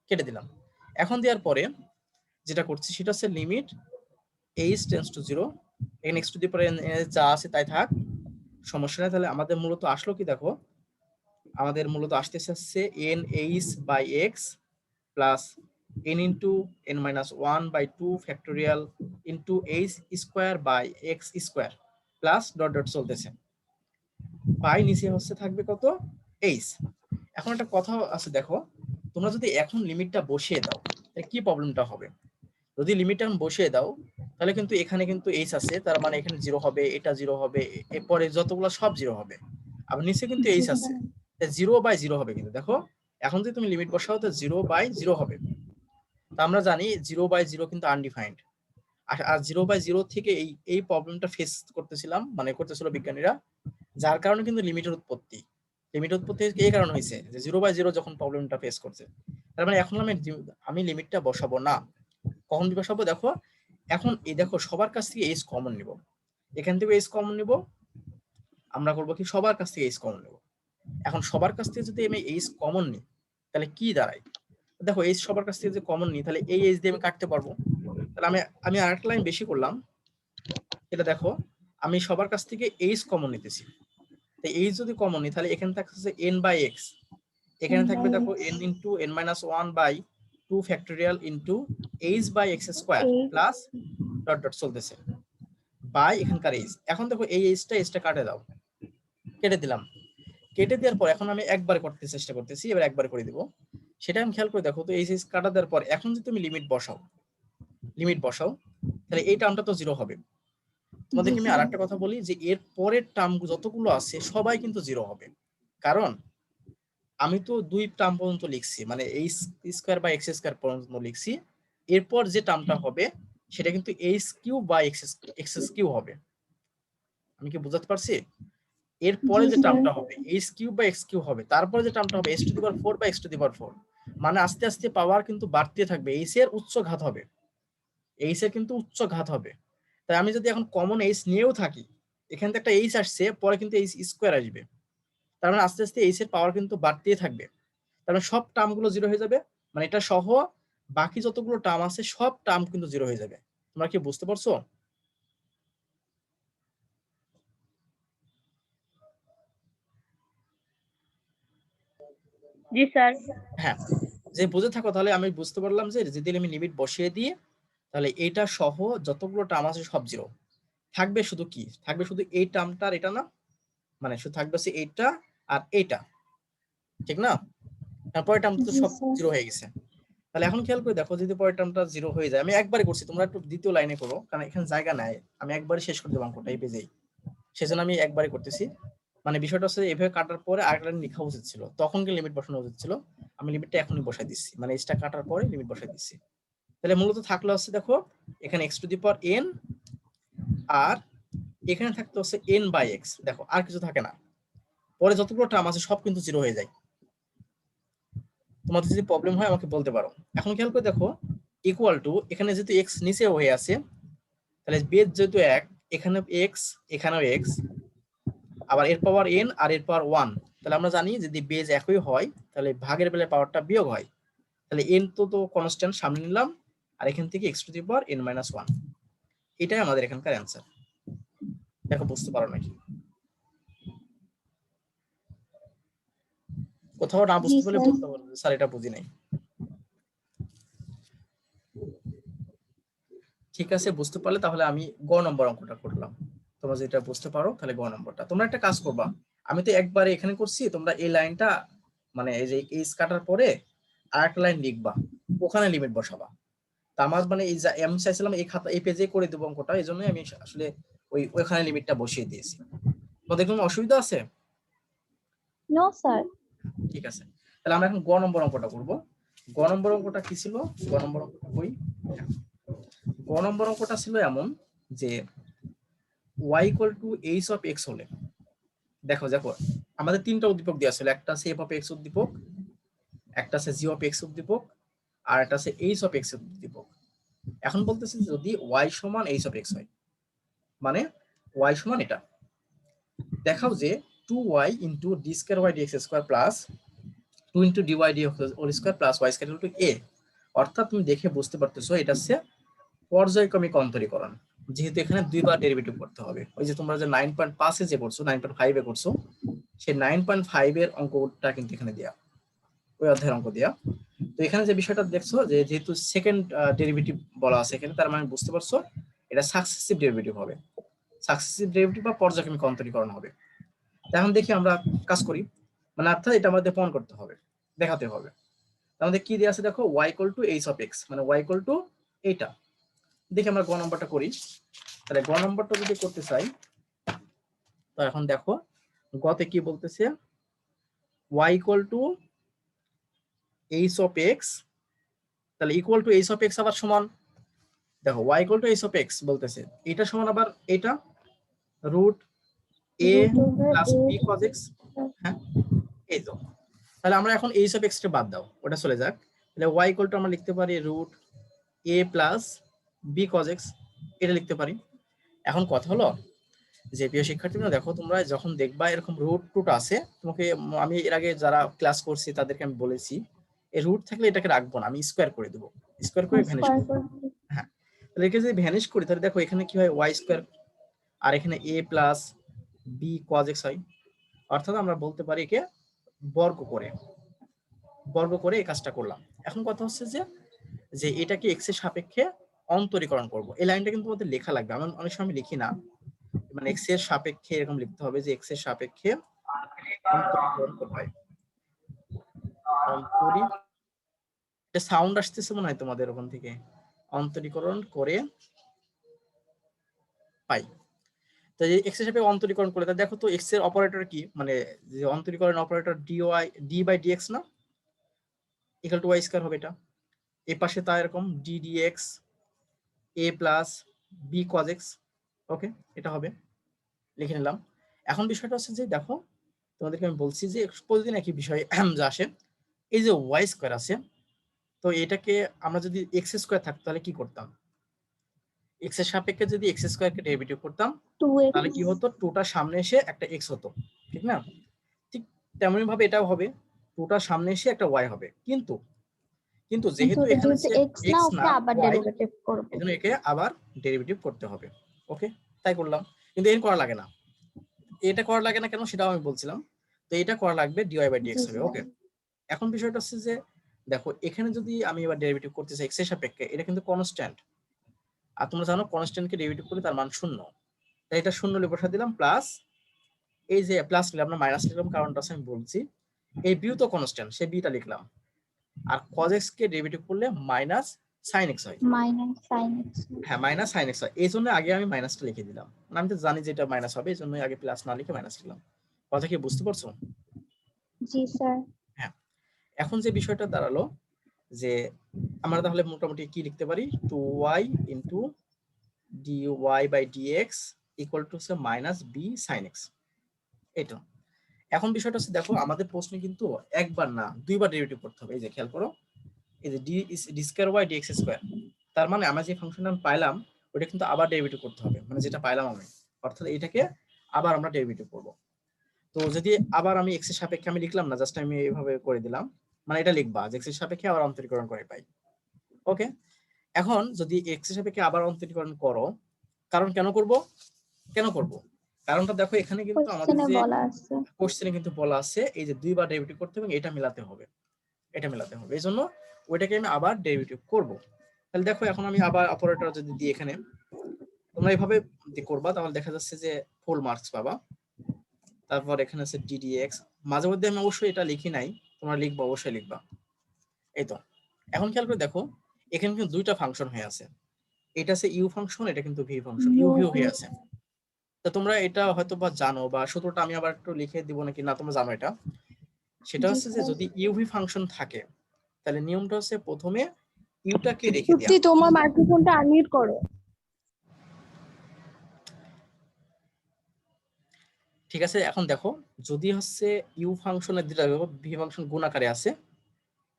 [SPEAKER 1] কেটে দিলাম। এখন দেওয়ার পরে যেটা করছি সেটা হচ্ছে limit h tends to zero, এখানে x two the power n যা আছে তাই থাক, সমস্যা নেই। তাহলে আমাদের মূলত আসলো কি দেখো, আমাদের মূলত আসতেছে হচ্ছে n h by x plus n into n minus one by two factorial into h square by x square plus dot dot চলতেছে, বাই নিচে হচ্ছে থাকবে কত, h। এখন একটা কথা আছে দেখো, তোমরা যদি এখন লিমিটটা বসিয়ে দাও তাহলে কি প্রবলেমটা হবে, যদি লিমিটটা এখন বসিয়ে দাও তাহলে কিন্তু এখানে কিন্তু এইচ আছে, তার মানে এখানে জিরো হবে, এটা জিরো হবে, এরপরে যতগুলো সব জিরো হবে, আবার নিচে কিন্তু
[SPEAKER 2] জি
[SPEAKER 1] এইচ
[SPEAKER 2] স্যার।
[SPEAKER 1] আছে, জিরো বাই জিরো হবে। কিন্তু দেখো এখন যদি তুমি লিমিট বসাও তো জিরো বাই জিরো হবে। তা আমরা জানি জিরো বাই জিরো কিন্তু আনডিফাইন্ড, আর জিরো বাই জিরো থেকে এই প্রবলেমটা ফেস করতেছিলাম, মানে করতেছিল বিজ্ঞানীরা, যার কারণে কিন্তু লিমিটের উৎপত্তি। লিমিট উৎপত্তি এই কারণে হয়েছে যে জিরো বাই জিরো যখন প্রবলেমটা ফেস করছে, তার মানে এখন আমি লিমিটটা বসাবো না। কখন বসাবো দেখো, এখন এই দেখো সবার কাছ থেকে এইচ কমন নিব, এখান থেকে এইচ কমন নিব, আমরা করবো কি সবার কাছ থেকে এইচ কমন নিব। এখন সবার কাছ থেকে যদি আমি এইচ কমন নিই তাহলে কি দাঁড়ায়, দেখো এইচ সবার কাছ থেকে যে কমন নিই তাহলে এই এইচ দিয়ে আমি কাটতে পারবো। তাহলে আমি আরেকটা লাইন বেশি করলাম, এটা দেখো আমি সবার কাছ থেকে এইচ কমন নিতেছি, তাই এইচ যদি কমন নিই তাহলে এখানে থাকছে এন বাই এক্স, এখানে থাকবে দেখো n into n minus one by two factorial into h by x square
[SPEAKER 2] 8
[SPEAKER 1] plus dot dot চলতেছে বাই এখানকার এইচ। এখন দেখো এই এইচটা কাটে দাও, কেটে দিলাম, কেটে দেওয়ার পর এখন আমি একবার করতে চেষ্টা করতেছি, এবার একবার করে দিব, সেটা আমি খেয়াল করে দেখো তো এইচ কাটা দেওয়ার পর এখন যদি তুমি লিমিট বসাও, লিমিট বসাও তাহলে এই টার্মটা তো জিরো হবে। তোমাদেরকে আমি আর একটা কথা বলি যে এর পরের টার্ম যতগুলো আছে সবাই কিন্তু জিরো হবে, কারণ আমি তো দুই টার্ম পর্যন্ত লিখছি, মানে এইচ স্কোয়ার বা এক্স স্কোয়ার পর্যন্ত লিখছি, এরপর যে টার্মটা হবে সেটা কিন্তু এইচ কিউ বা এক্স কিউ হবে। আমি কি বুঝাতে পারছি, এরপরে
[SPEAKER 2] জি
[SPEAKER 1] যে
[SPEAKER 2] স্যার।
[SPEAKER 1] টার্মটা হবে এইচ কিউ বা এক্স কিউ হবে, তারপরে যে টার্মটা হবে x to the power four বা x to the power four, মানে আস্তে আস্তে পাওয়ার কিন্তু বাড়তে থাকবে, এইচ এর উচ্চ ঘাত হবে, এইচ এর কিন্তু উচ্চ ঘাত হবে। তাই আমি যদি এখন কমন এইচ নিয়েও থাকি, এখান থেকে একটা এইচ আসছে, পরে কিন্তু এইচ স্কোয়ার আসবে, তার মানে আস্তে আস্তে এইচ এর পাওয়ার কিন্তু বাড়তেই থাকবে, তার মানে সব টার্ম গুলো জিরো হয়ে যাবে, মানে এটা সহ বাকি যতগুলো টার্ম আছে সব টার্ম কিন্তু জিরো হয়ে যাবে। তোমরা কি বুঝতে পারছো?
[SPEAKER 3] জি স্যার।
[SPEAKER 1] হ্যাঁ, যে বুঝে থাকো তাহলে আমি বুঝতে পারলাম যে যদি আমি লিমিট বসিয়ে দিই তাহলে এটা সহ যতগুলো টার্ম আছে সব জিরো থাকবে, শুধু কি থাকবে, শুধু এই টার্মটা আর এটা না, মানে শুধু থাকবে হচ্ছে এইটা আর এইটা, ঠিক না, তারপরে টার্মটা তো
[SPEAKER 2] জি
[SPEAKER 1] সব
[SPEAKER 2] স্যার।
[SPEAKER 1] জিরো হয়ে গেছে। তাহলে এখন খেয়াল করে দেখো যদি পরের টার্মটা জিরো হয়ে যায়, আমি একবারে করছি, তোমরা একটু দ্বিতীয় লাইনে করো কারণ এখানে জায়গা নাই, আমি একবারে শেষ করে দেবো অঙ্কটা এই পেজেই, সেজন্য আমি একবারে করতেছি। মানে বিষয়টা হচ্ছে এভাবে কাটার পরে আরেকটা লাইন লেখা উচিত ছিল, তখন কি লিমিট বসানো উচিত ছিল, আমি লিমিটটা এখনই বসাই দিচ্ছি, মানে এইচটা কাটার পরে লিমিট বসাই দিচ্ছি। তাহলে মূলত থাকলো হচ্ছে দেখো এখানে x to the power n আর এখানে থাকতে হচ্ছে n বাই এক্স, দেখো আর কিছু থাকে না, পরে যতগুলো টার্ম আছে সব কিন্তু জিরো হয়ে যায়। তোমাদের যদি প্রবলেম হয় আমাকে বলতে পারো। এখন খেয়াল করে দেখো, ইকুয়াল টু এখানে যেহেতু এক্স নিচে হয়ে আছে, তাহলে বেজ যেহেতু এক, এখানে এক্স এখানেও এক্স, আবার এর পাওয়ার এন আর এর পাওয়ার ওয়ান, তাহলে আমরা জানি যদি বেজ একই হয় তাহলে ভাগের বেলায় পাওয়ারটা বিয়োগ হয়। তাহলে এন তো কনস্ট্যান্ট সামনে নিলাম, আর এখান থেকে x to the power N minus one, এটাই আমাদের এখানকার অ্যান্সার। দেখো বুঝতে পারো নাকি? কোথাও না
[SPEAKER 2] জি
[SPEAKER 1] বুঝতে পারলে
[SPEAKER 2] স্যার।
[SPEAKER 1] বলতে পারো স্যার এটা বুঝি নাই। ঠিক আছে, বুঝতে পারলে তাহলে আমি গ নম্বর অঙ্কটা করলাম। তোমরা যেটা বুঝতে পারো তাহলে গ নম্বরটা তোমরা একটা কাজ করবা, আমি তো একবারে এখানে করছি, তোমরা এই লাইনটা মানে এই যে এইচ কাটার পরে আর একটা লাইন লিখবা, ওখানে লিমিট বসাবা। তা আমার মানে এই যে আমি চাইছিলাম এই খাতা এই পেজে করে দেবো অঙ্কটা, এই জন্যই আমি আসলে ওইখানে লিমিটটা বসিয়ে দিয়েছি। তোমাদের কোনো অসুবিধা আছে?
[SPEAKER 2] No sir.
[SPEAKER 1] ঠিক আছে, তাহলে আমরা এখন গ নম্বর অঙ্কটা করবো। গ নম্বর অঙ্কটা কি ছিল? গ নম্বর অঙ্কটা কই? গ নম্বর অঙ্কটা ছিল এমন যে y equal to h of x হলে, দেখো দেখো আমাদের তিনটা উদ্দীপক দেওয়া ছিল, একটা আছে এফ অফ এক্স উদ্দীপক, একটা আছে জি অফ এক্স উদ্দীপক, আর একটা আছে এইচ অফ এক্স উদ্দীপক। এখন বলতেছি যদি y সমান এইচ অফ এক্স হয়, মানে y সমান এটা, দেখাও যে 2y into d square y d x square plus 2 into d y d whole square plus y square equal to a। অর্থাৎ তুমি দেখে বুঝতে পারতেছো এটা হচ্ছে পর্যায়ক্রমিক অন্তরীকরণ, যেহেতু এখানে দুইবার ডেরিভেটিভ করতে হবে। ওই যে তোমরা যে 9.5 এ যে করছো 9.5 এ করছো, সেই 9.5 এর অঙ্কটা কিন্তু এখানে দেয়া, ওই অধ্যায়ের অঙ্ক দেয়া। তো এখানে যে বিষয়টা দেখছো যে যেহেতু সেকেন্ড ডেরিভেটিভ বলা আছে এখানে, তার মানে বুঝতে পারছো এটা সাকসেসিভ ডেরিভেটিভ হবে, সাকসেসিভ ডেরিভেটিভ বা পর্যায়ক্রমিক অন্তরীকরণ হবে। এখন দেখি আমরা কাজ করি, মানে অর্থাৎ এটা আমাদের প্রমাণ করতে হবে, দেখাতে হবে। আমাদের কি দেওয়া আছে দেখো, y equal to h of x, মানে y ইকুয়াল টু এইটা। দেখি আমরা গ নম্বরটা করি। তাহলে গ নম্বরটা যদি করতে চাই, তো এখন দেখো গতে কি বলতেছে, y equal to h of x, তাহলে equal to h of x আবার সমান, দেখো y equal to h of x বলতেছে, এটা সমান আবার এটা root a plus b cos x। হ্যাঁ, এই তো। তাহলে আমরা এখন এইচ অফ এক্স টা বাদ দাও, ওটা চলে যাক। তাহলে y ইকুয়াল টু আমরা লিখতে পারি root a plus b cos x, এটা লিখতে পারি। এখন কথা হলো যে প্রিয় শিক্ষার্থীরা, দেখো তোমরা যখন দেখবা এরকম রুট টুট আছে, তোমাকে আমি এর আগে যারা ক্লাস করছি তাদেরকে আমি বলেছি এই রুট থাকলে এটাকে রাখবো না, আমি স্কোয়ার করে দেবো, স্কোয়ার করে ভ্যানিশ
[SPEAKER 2] স্কয়ার
[SPEAKER 1] করবো।
[SPEAKER 2] করে।
[SPEAKER 1] হ্যাঁ, তাহলে একে যদি ভ্যানিশ করি তাহলে দেখো এখানে কি হয়, ওয়াই স্কোয়ার, আর এখানে এ প্লাস বি কজ এক্স হয়। অর্থাৎ আমরা বলতে পারি একে বর্গ করে, বর্গ করে এই কাজটা করলাম। এখন কথা হচ্ছে যে যে এটাকে এক্স এর সাপেক্ষে অন্তরীকরণ করব, এই লাইনটা কিন্তু আমাদের লেখা লাগবে, আমি অনেক সময় লিখি না, মানে এক্স এর সাপেক্ষে এরকম লিখতে হবে যে এক্স এর সাপেক্ষে অন্তরীকরণ করতে হয়। অন্তরী সাউন্ড আসতেছে মনে হয় তোমাদের ওখান থেকে, অন্তরীকরণ করে পাই। তো এই এক্স এর সাপেক্ষে অন্তরীকরণ করলে দেখো তো এক্স এর অপারেটর কি, মানে যে অন্তরীকরণ অপারেটর ডি বাই ডিএক্স না, ইকুয়াল টু ওয়াই স্কয়ার হবে এটা। এই পাশে তা এরকম ডি ডিএক্স এ প্লাস বি কজ এক্স, ওকে এটা হবে, লিখে নিলাম। এখন বিষয়টা হচ্ছে যে দেখো তোমাদেরকে আমি বলছি যে প্রতিদিন একই বিষয় যা আসে, এই যে ওয়াই স্কোয়ার আছে, তো এটাকে আমরা যদি এক্স স্কোয়ার থাকতো তাহলে কি করতাম, এক্স এর সাপেক্ষে যদি এক্স স্কোয়ারকে ডেরিভেটিভ করতাম
[SPEAKER 2] 2x।
[SPEAKER 1] তাহলে কি হতো, টুটার সামনে এসে একটা এক্স হতো, ঠিক না? ঠিক তেমনি ভাবে এটাও হবে, টুটার সামনে এসে একটা ওয়াই হবে, কিন্তু কিন্তু
[SPEAKER 2] কিন্তু
[SPEAKER 1] যেহেতু
[SPEAKER 2] এটা
[SPEAKER 1] এখানে
[SPEAKER 2] যেহেতু x না,
[SPEAKER 1] এক্স না
[SPEAKER 2] ওকে আবার
[SPEAKER 1] ওয়াই,
[SPEAKER 2] ডেরিভেটিভ করব।
[SPEAKER 1] এই জন্য একে আবার ডেরিভেটিভ করতে হবে। ওকে, তাই করলাম, কিন্তু এর করা লাগে না, এটা করা লাগে না কেন সেটাও আমি বলছিলাম। তো এটা করা লাগবে ডিওয়াই বাই
[SPEAKER 2] জি
[SPEAKER 1] ডিএক্স হবে।
[SPEAKER 2] স্যার।
[SPEAKER 1] ওকে, এখন বিষয়টা হচ্ছে যে দেখো এখানে যদি আমি এবার ডেরিভেটিভ করতে চাই এক্স এর সাপেক্ষে, এটা কিন্তু কনস্ট্যান্ট, আর তোমরা জানো কনস্ট্যান্টকে ডেরিভেটিভ করলে তার মান শূন্য, তাই এটা শূন্য লিখে বসা দিলাম, প্লাস এই যে প্লাস নিলাম না মাইনাস লিখলাম, কারণটা আছে আমি বলছি। এই বিউ তো কনস্ট্যান্ট, সেই বিটা লিখলাম, আর cos x কে ডেরিভেটিভ করলে মাইনাস sin x হয়।
[SPEAKER 2] Minus sine x।
[SPEAKER 1] হ্যাঁ, মাইনাস sin x হয়, এই জন্য আগে আমি মাইনাসটা লিখে দিলাম, আমি তো জানি যে এটা মাইনাস হবে, এই জন্য আগে প্লাস না লিখে মাইনাস লিখলাম। কথা কি বুঝতে পারছো?
[SPEAKER 2] জি স্যার।
[SPEAKER 1] হ্যাঁ, এখন যে বিষয়টা দাঁড়ালো যে আমরা তাহলে মোটামুটি কি লিখতে পারি, 2y into dy by dx equal to হচ্ছে মাইনাস বি সাইন এক্স। এটা এখন বিষয়টা হচ্ছে দেখো আমাদের প্রশ্নে কিন্তু একবার না দুইবার ডেরিভেটিভ করতে হবে। এই যে খেয়াল করো, এই যে d square y d x square, তার মানে আমরা যে ফাংশনটা পাইলাম ওটা কিন্তু আবার ডেরিভেটিভ করতে হবে, মানে যেটা পাইলাম আমি, অর্থাৎ এটাকে আবার আমরা ডেরিভেটিভ করব। তো যদি আবার আমি এক্স এর সাপেক্ষে আমি লিখলাম না, জাস্ট আমি এইভাবে করে দিলাম, মানে এটা লিখবা যে এক্স এর সাপেক্ষে আবার অন্তরীকরণ করে পাই। ওকে, এখন যদি এক্স এর সাপেক্ষে আবার অন্তরীকরণ করো, কারণ কেন করব কারণটা দেখো, এখানে কিন্তু আমাদের
[SPEAKER 2] কোশ্চেনে
[SPEAKER 1] যে
[SPEAKER 2] বলা আছে।
[SPEAKER 1] কোশ্চেনে কিন্তু বলা আছে এই যে দুইবার ডেরিভেটিভ করতে হবে, এটা মেলাতে হবে, এটা মেলাতে হবে, এই জন্য ওইটাকে আমি আবার ডেরিভেটিভ করব। তাহলে দেখো এখন আমি আবার অপারেটর যদি দিই এখানে, তোমরা এইভাবে করবা, তাহলে দেখা যাচ্ছে যে ফুল মার্কস পাবা। তারপর এখানে আছে ddx, মাঝে মধ্যে আমি অবশ্যই এটা লিখি নাই, তোমরা লিখবা, অবশ্যই লিখবা। এই তো এখন খেয়াল করে দেখো, এখানে কিন্তু দুইটা ফাংশন হয়ে আছে, এটা আছে ইউ ফাংশন, এটা কিন্তু ভি ফাংশন, ইউ ভি হয়ে আছে। তো তোমরা এটা হয়তো বা জানো, বা সূত্রটা আমি আবার একটু লিখে দিব নাকি না তোমরা জানো এটা। সেটা
[SPEAKER 2] জি
[SPEAKER 1] হচ্ছে যে
[SPEAKER 2] স্যার।
[SPEAKER 1] যদি ইউভি ফাংশন থাকে, তাহলে নিয়মটা হচ্ছে প্রথমে ইউটাকে রেখে দেয়া।
[SPEAKER 3] সত্যি তোমার মাইক্রোফোনটা আনমিউট করো।
[SPEAKER 1] ঠিক আছে, এখন দেখো যদি হচ্ছে ইউ ফাংশনের দুটা ভি ফাংশন গুণ আকারে আছে,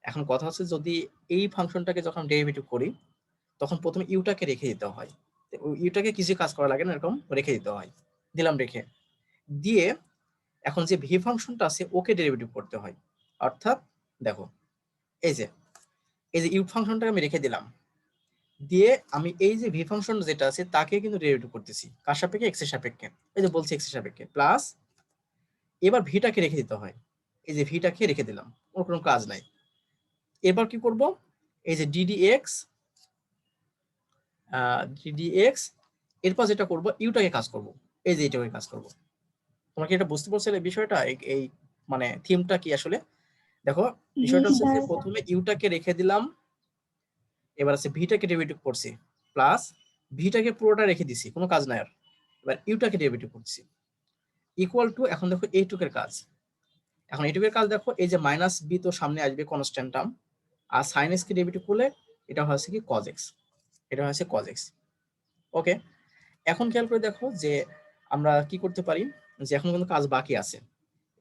[SPEAKER 1] এখন কথা হচ্ছে যদি এই ফাংশনটাকে যখন ডেরিভেটিভ করি তখন প্রথমে ইউটাকে রেখে দিতে হয়, ইউটাকে কিছু কাজ করা লাগে না, এরকম রেখে দিতে হয়, দিলাম রেখে দিয়ে এখন যে ভি ফাংশনটা আছে ওকে ডেরিভেটিভ করতে হয়। অর্থাৎ দেখো এই যে ইউ ফাংশনটাকে আমি রেখে দিলাম, দিয়ে আমি এই যে ভি ফাংশন যেটা আছে তাকে কিন্তু ডেরিভেটিভ করতেছি, কার সাপেক্ষে, এক্স এর সাপেক্ষে, এই যে বলছি এক্স এর সাপেক্ষে, প্লাস এবার ভিটাকে রেখে দিতে হয়, এই যে ভিটাকে রেখে দিলাম, ওর কোনো কাজ নাই। এবার কি করব, এই যে ডিডিএক্স এরপর যেটা করব ইউটাকে কাজ করব, এই যে এটাকে কাজ করব। তোমরা কি এটা বুঝতে পারছো এই বিষয়টা, এই মানে থিমটা কি আসলে? দেখো
[SPEAKER 2] জি
[SPEAKER 1] বিষয়টা হচ্ছে যে
[SPEAKER 2] স্যার।
[SPEAKER 1] প্রথমে ইউটাকে রেখে দিলাম, এবার আছে ভিটাকে ডেরিভেটিভ করছি, প্লাস ভিটাকে পুরোটা রেখে দিছি, কোনো কাজ নাই আর, এবার ইউটাকে ডেরিভেটিভ করছি, ইকুয়াল টু এখন দেখো এইটুকের কাজ। এখন এইটুকের কাজ দেখো, এই যে মাইনাস বি তো সামনে আসবে কনস্ট্যান্ট টার্ম, আর সাইন এক্স কে ডেরিভেটিভ করলে এটা হচ্ছে কি কজ এক্স, এটা হচ্ছে কজ এক্স। ওকে, এখন খেয়াল করে দেখো যে আমরা কি করতে পারি, যে এখন কিন্তু কাজ বাকি আছে,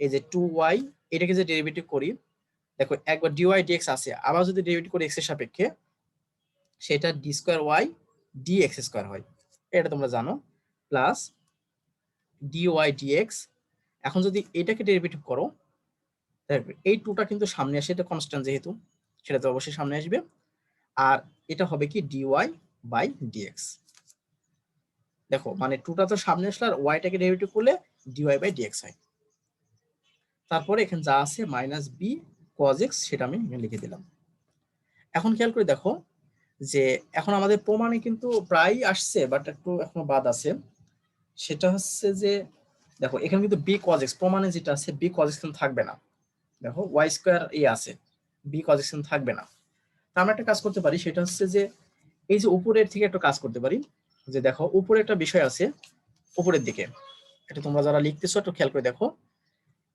[SPEAKER 1] এই যে 2y এটাকে যে ডেরিভেটিভ করি, দেখো একবার ডিওয়াই ডিএক্স আছে, আবার যদি ডেরিভেটিভ করি এক্স এর সাপেক্ষে সেটা d square y d x square হয়, এটা তোমরা জানো, প্লাস ডিওয়াই ডিএক্স। এখন যদি এটাকে ডেরিভেটিভ করো, দেখবে এই টুটা কিন্তু সামনে আসে, এটা কনস্ট্যান্ট যেহেতু সেটা তো অবশ্যই সামনে আসবে, আর এটা হবে কি ডিওয়াই বাই ডিএক্স। দেখো মানে টুটা তো সামনে আসলে, আর ওয়াইটাকে ডেরিভেটিভ করলে ডিওয়াই বাই ডিএক্স হয়। তারপরে এখানে যা আছে মাইনাস বি কজ এক্স সেটা আমি এখানে লিখে দিলাম। এখন খেয়াল করে দেখো যে এখন আমাদের প্রমাণে কিন্তু প্রায় আসছে, বাট একটু এখনো বাদ আছে, সেটা হচ্ছে যে দেখো এখানে কিন্তু বি কজ এক্স প্রমাণে যেটা আছে বি কজ এক্স কিন্তু থাকবে না, দেখো ওয়াই স্কোয়ার আছে, বি কজ এক্স কিন্তু থাকবে না। তা আমরা একটা কাজ করতে পারি, সেটা হচ্ছে যে এই যে উপরের থেকে একটা কাজ করতে পারি, যে দেখো উপরে একটা বিষয় আছে, উপরের দিকে এটা তোমরা যারা লিখতেছো একটু খেয়াল করে দেখো,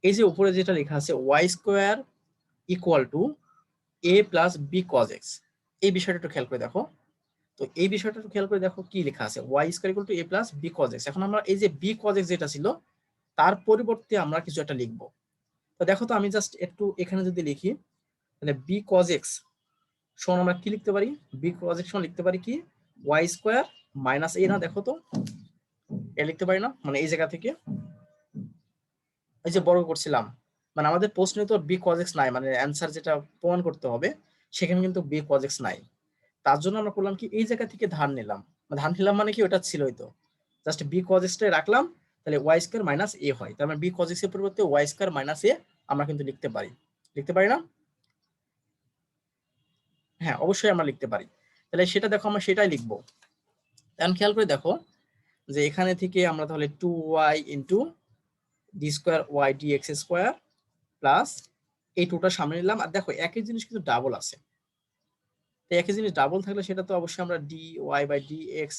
[SPEAKER 1] এই যে উপরে যেটা লেখা আছে y square equal to a plus b cos x, এই বিষয়টা একটু খেয়াল করে দেখো। তো এই বিষয়টা একটু খেয়াল করে দেখো কি লেখা আছে, y square equal to a plus b cos x. এখন আমরা এই যে বি কজ এক্স যেটা ছিল তার পরিবর্তে আমরা কিছু একটা লিখবো। তো দেখো তো আমি জাস্ট একটু এখানে যদি লিখি, তাহলে বি কজ এক্স সমান আমরা কি লিখতে পারি, বি কজ এক্স সমান লিখতে পারি কি ওয়াই স্কোয়ার মাইনাস এ, না দেখো তো এ লিখতে পারি না, মানে এই জায়গা থেকে এই যে বর্গ করছিলাম, মানে আমাদের প্রশ্নে তো বি কজ এক্স নাই, মানে অ্যান্সার যেটা প্রমাণ করতে হবে সেখানে কিন্তু বি কজ এক্স নাই। তার জন্য আমরা করলাম কি এই জায়গা থেকে ধার নিলাম, ধার নিলাম মানে কি ওটা ছিলই তো, জাস্ট বি কজ এক্সটাই রাখলাম, তাহলে ওয়াই স্কোয়ার মাইনাস এ হয়, তার মানে বি কজ এক্স এর পরিবর্তে ওয়াই স্কোয়ার মাইনাস এ আমরা কিন্তু লিখতে পারি, লিখতে পারি না? হ্যাঁ অবশ্যই আমরা লিখতে পারি। তাহলে সেটা দেখো আমরা সেটাই লিখবো। এখন খেয়াল করে দেখো যে এখানে থেকে আমরা তাহলে 2y into d square y d x square plus এই টুটা সামনে নিলাম, আর দেখো একই জিনিস কিন্তু ডাবল আছে, তো একই জিনিস ডাবল থাকলে সেটা তো অবশ্যই আমরা d y by d x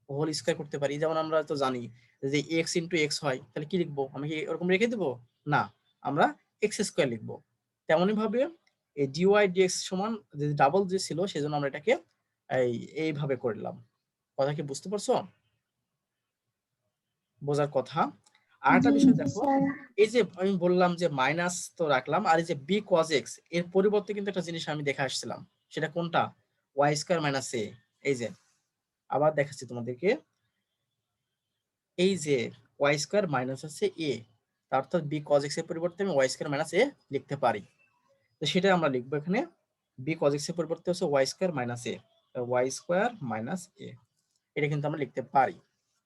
[SPEAKER 1] whole square করতে পারি, যেমন আমরা তো জানি যে এক্স ইন্টু এক্স হয়, তাহলে কি লিখবো, আমি কি এরকম রেখে দেবো না, আমরা এক্স স্কোয়ার লিখবো। তেমনই ভাবে এই ডিওয়াই ডিএক্স সমান যে ডাবল যে ছিল সেজন্য আমরা এটাকে এইভাবে করলাম। কথা কি বুঝতে পারছো? বোঝার কথা। আর একটা বিষয়
[SPEAKER 2] জি
[SPEAKER 1] দেখো,
[SPEAKER 2] স্যার।
[SPEAKER 1] এই যে আমি বললাম যে মাইনাস তো রাখলাম, আর এই যে বি কজ এক্স এর পরিবর্তে কিন্তু একটা জিনিস আমি দেখে আসছিলাম, সেটা কোনটা? ওয়াই স্কোয়ার মাইনাস এ। এই যে আবার দেখাচ্ছি তোমাদেরকে, এই যে ওয়াই স্কোয়ার মাইনাস আছে এ, অর্থাৎ বি কজ এক্স এর পরিবর্তে আমি ওয়াই স্কোয়ার মাইনাস এ লিখতে পারি। তো সেটা আমরা লিখবো এখানে, বি কজ এক্স এর পরিবর্তে হচ্ছে ওয়াই স্কোয়ার মাইনাস এ, ওয়াই স্কোয়ার মাইনাস এ, এটা কিন্তু আমরা লিখতে পারি।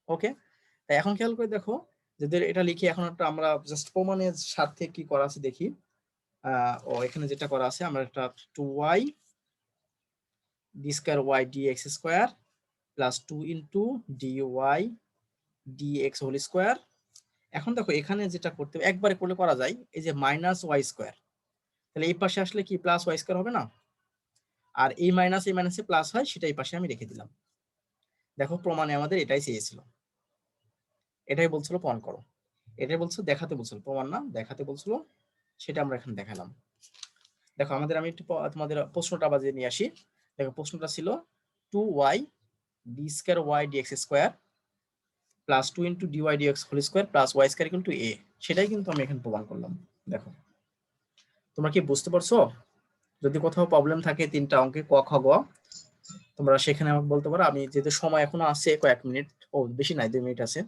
[SPEAKER 1] ওকে, তাই এখন খেয়াল করে দেখো, যদি এটা লিখি এখন একটা আমরা জাস্ট প্রমাণের সাথে কি করা আছে দেখি। ও এখানে যেটা করা আছে, আমরা একটা 2y d square y d x square plus 2 into d y d x whole square. এখন দেখো এখানে যেটা করতে হবে, একবারে করলে করা যায়, এই যে মাইনাস ওয়াই স্কোয়ার, তাহলে এই পাশে আসলে কি প্লাস ওয়াই স্কোয়ার হবে না? আর এই মাইনাসে প্লাস হয়, সেটা এই পাশে আমি রেখে দিলাম। দেখো প্রমাণে আমাদের এটাই চেয়েছিল, এটাই বলছিল প্রমাণ করো, এটাই বলছিল দেখাতে বলছিল, প্রমাণ না দেখাতে বলছিল, সেটা আমরা এখন দেখালাম। দেখো আমাদের, আমি একটু তোমাদের প্রশ্নটা বাজিয়ে নিয়ে আসি। দেখো প্রশ্নটা ছিল 2y d square y dx square plus 2 into dy dx whole square plus y square equal to a. সেটাই কিন্তু আমি এখানে প্রমাণ করলাম। দেখো তোমরা কি বুঝতে পারছো? যদি কোথাও প্রবলেম থাকে 3টা অঙ্কে ক খ গ, তোমরা সেখানে আমাকে বলতে পারো। আমি যেহেতু সময় এখনো আছে কয়েক মিনিট, ও বেশি নাই 2 মিনিট আছে,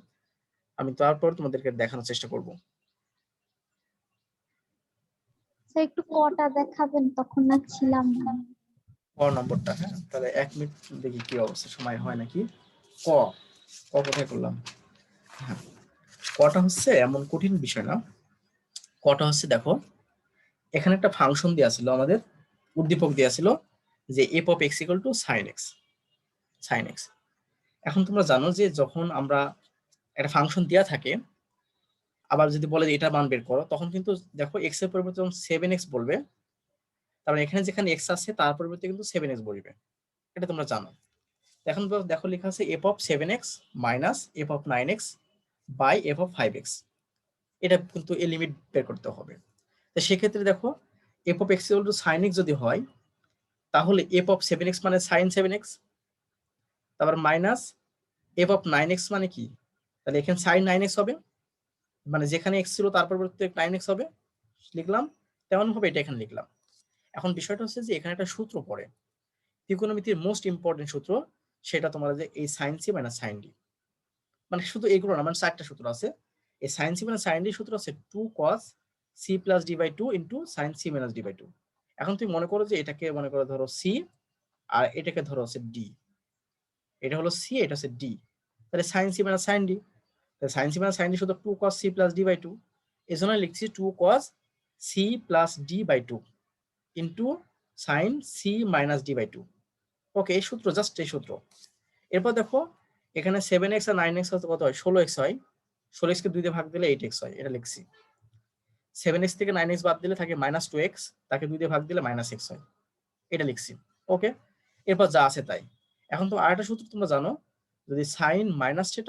[SPEAKER 1] আমি তারপর তোমাদেরকে দেখানোর চেষ্টা করব।
[SPEAKER 2] স্যার একটু কটা দেখাবেন, তখন না ছিলাম না।
[SPEAKER 1] ক নম্বরটা, হ্যাঁ তাহলে 1 মিনিট দেখি কি অবস্থা, সময় হয় নাকি। ক ক কোথায় করলাম? হ্যাঁ, কটা হচ্ছে এমন কঠিন বিষয় না। কটা হচ্ছে দেখো, এখানে একটা ফাংশন দেওয়া ছিল আমাদের, উদ্দীপক দেওয়া ছিল যে f of x equal to sine x, sine x. এখন তোমরা জানো যে যখন আমরা একটা ফাংশন দেওয়া থাকে, আবার যদি বলে যে এটা মান বের করো, তখন কিন্তু দেখো এক্স এর পরিবর্তে যখন 7x বলবে, তারপরে এখানে যেখানে এক্স আছে তার পরিবর্তে কিন্তু 7x বলবে, এটা তোমরা জানো। এখন দেখো লেখা আছে f of 7x minus f of 9x by f of 5x, এটা কিন্তু এই লিমিট বের করতে হবে। তো সেক্ষেত্রে দেখো f of x equal to sine x যদি হয়, তাহলে এফ অফ 7x মানে সাইন 7x, তারপর মাইনাস এফ অফ 9x মানে কি, তাহলে এখানে সাইন 9x হবে, মানে যেখানে এক্স ছিল তার পরিবর্তে 9x হবে, লিখলাম। তেমন ভাবে এটা এখানে লিখলাম। এখন বিষয়টা হচ্ছে যে এখানে একটা সূত্র পড়ে, ত্রিকোণমিতির মোস্ট ইম্পর্টেন্ট সূত্র, সেটা তোমার যে এই sine c minus sine d, মানে শুধু এইগুলো না, মানে 4টা সূত্র আছে। এই sine c minus sine d সূত্র আছে 2 cos c plus d by 2 into sine c minus d by 2। এখন তুমি মনে করো যে এটাকে মনে করো ধরো সি, আর এটাকে ধরো হচ্ছে ডি, এটা হলো সি, এটা হচ্ছে ডি, তাহলে sine c minus sine d, তাহলে sine c minus sine d শুধু 2 cos c plus d by 2, এই জন্য লিখছি 2 cos c plus d by 2 into sine c minus d by 2। Okay, এই সূত্র, জাস্ট এই সূত্র। এরপর দেখো এখানে 7x আর 9x কত হয়, 16x হয়, 16x কে 2 দিয়ে ভাগ দিলে 8x হয়, এটা লিখছি। 7x থেকে 9x বাদ দিলে থাকে -2x, তাকে 2 দিয়ে ভাগ দিলে -x হয়, এটা লিখছি। ওকে, এরপর যা আছে তাই। এখন তো আরেকটা সূত্র তোমরা জানো, যদি সাইন মাইনাস থিটা